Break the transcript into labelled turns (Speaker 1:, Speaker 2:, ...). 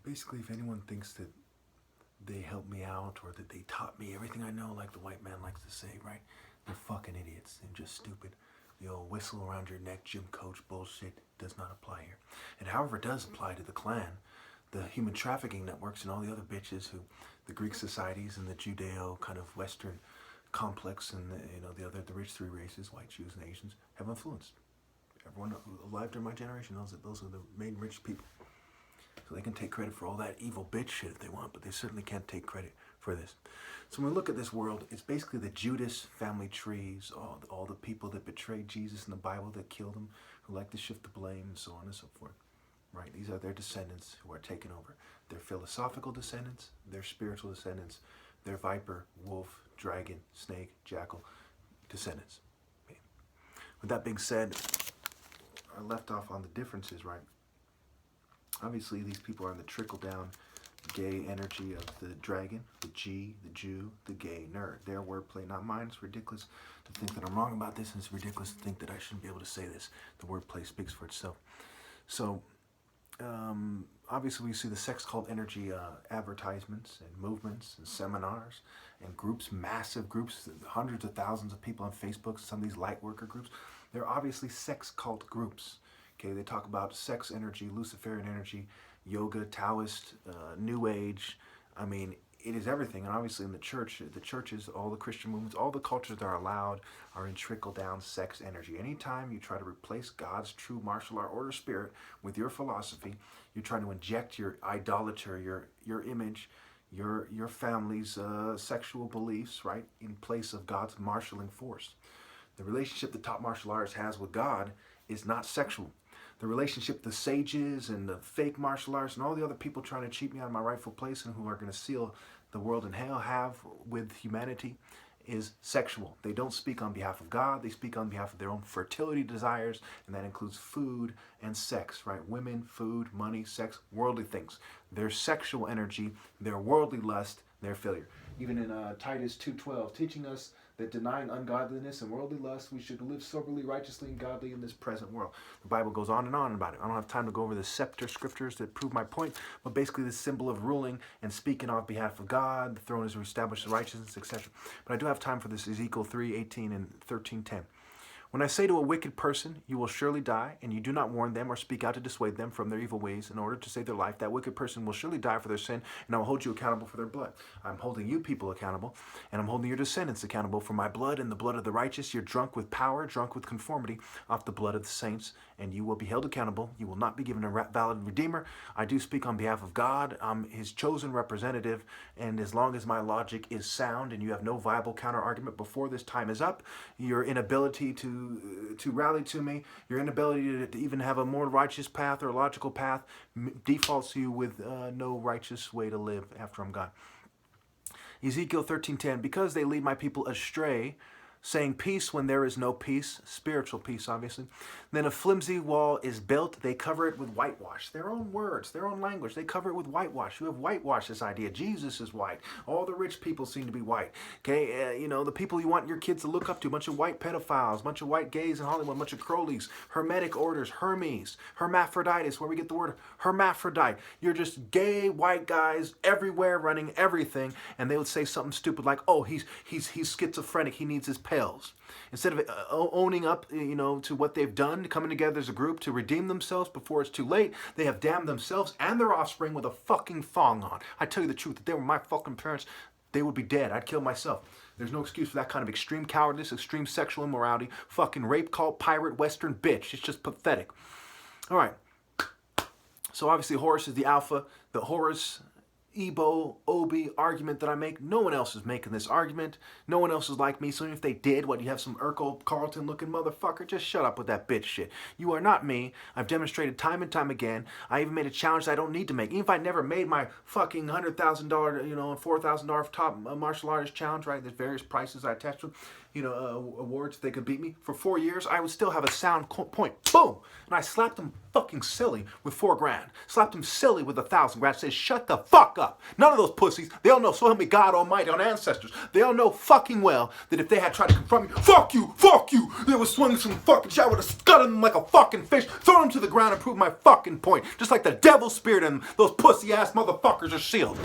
Speaker 1: basically, if anyone thinks that they helped me out or that they taught me everything I know, like the white man likes to say, right? They're fucking idiots and just stupid. The old whistle around your neck, gym coach bullshit does not apply here. And however, it does apply to the Klan, the human trafficking networks, and all the other bitches who, the Greek societies and the Judeo kind of Western complex, and the rich three races, white Jews and Asians, have influenced everyone alive during my generation. Those are the main rich people. So they can take credit for all that evil bitch shit if they want, but they certainly can't take credit for this. So when we look at this world, it's basically the Judas family trees, all the people that betrayed Jesus in the Bible, that killed him, who like to shift the blame, and so on and so forth. Right? These are their descendants who are taking over. Their philosophical descendants, their spiritual descendants, their viper, wolf, dragon, snake, jackal descendants. Okay. With that being said, I left off on the differences, right? Obviously, these people are in the trickle-down gay energy of the dragon, the G, the Jew, the gay nerd. Their wordplay, not mine. It's ridiculous to think that I'm wrong about this, and it's ridiculous to think that I shouldn't be able to say this. The wordplay speaks for itself. So, obviously, we see the sex cult energy advertisements and movements and seminars and groups, massive groups, hundreds of thousands of people on Facebook, some of these light worker groups. They're obviously sex cult groups. Okay, they talk about sex energy, Luciferian energy, yoga, Taoist, New Age. I mean, it is everything. And obviously in the churches, all the Christian movements, all the cultures that are allowed are in trickle-down sex energy. Anytime you try to replace God's true martial art order spirit with your philosophy, you're trying to inject your idolatry, your image, your family's sexual beliefs, right, in place of God's marshaling force. The relationship the top martial artist has with God is not sexual. The relationship the sages and the fake martial arts and all the other people trying to cheat me out of my rightful place and who are going to seal the world in hell have with humanity is sexual. They don't speak on behalf of God. They speak on behalf of their own fertility desires, and that includes food and sex, right? Women, food, money, sex, worldly things. Their sexual energy, their worldly lust, their failure. Even in Titus 2:12, teaching us that denying ungodliness and worldly lust, we should live soberly, righteously, and godly in this present world. The Bible goes on and on about it. I don't have time to go over the scepter scriptures that prove my point, but basically the symbol of ruling and speaking on behalf of God, the throne is established in righteousness, etc. But I do have time for this Ezekiel 3:18 and 13:10. When I say to a wicked person, you will surely die, and you do not warn them or speak out to dissuade them from their evil ways in order to save their life, that wicked person will surely die for their sin, and I will hold you accountable for their blood. I'm holding you people accountable, and I'm holding your descendants accountable for my blood and the blood of the righteous. You're drunk with power, drunk with conformity off the blood of the saints, and you will be held accountable. You will not be given a valid redeemer. I do speak on behalf of God. I'm his chosen representative, and as long as my logic is sound and you have no viable counter-argument before this time is up, your inability to rally to me, your inability to even have a more righteous path or logical path defaults you with no righteous way to live after I'm gone. Ezekiel 13:10, because they lead my people astray, saying peace when there is no peace, spiritual peace obviously, then a flimsy wall is built, they cover it with whitewash. Their own words, their own language, they cover it with whitewash. You have whitewashed this idea. Jesus is white. All the rich people seem to be white. Okay, the people you want your kids to look up to, a bunch of white pedophiles, a bunch of white gays in Hollywood, a bunch of Crowleys, Hermetic orders, Hermes, hermaphroditus, where we get the word hermaphrodite. You're just gay white guys everywhere running everything, and they would say something stupid like, oh, he's schizophrenic, he needs his pills. Instead of owning up, to what they've done, coming together as a group to redeem themselves before it's too late, they have damned themselves and their offspring with a fucking thong on. I tell you the truth, if they were my fucking parents, they would be dead. I'd kill myself. There's no excuse for that kind of extreme cowardice, extreme sexual immorality, fucking rape cult, pirate, western bitch. It's just pathetic. All right. So obviously Horus is the alpha. The Horus Ebo, Obi argument that I make, no one else is making this argument. No one else is like me. So even if they did, you have some Urkel Carlton looking motherfucker, just shut up with that bitch shit. You are not me. I've demonstrated time and time again. I even made a challenge that I don't need to make. Even if I never made my fucking $100,000, and $4,000 top martial artist challenge, right? There's various prices I attached to, awards they could beat me. For 4 years, I would still have a sound point. Boom! And I slapped them fucking silly with $4 grand. Slapped them silly with $1,000 grand. Said, shut the fuck up. up. None of those pussies, they all know, so help me God Almighty, on ancestors, they all know fucking well that if they had tried to confront me, fuck you, they would swing some fucking shit, I would have scudded them like a fucking fish, thrown them to the ground and proved my fucking point. Just like the devil spirit and those pussy ass motherfuckers are sealed.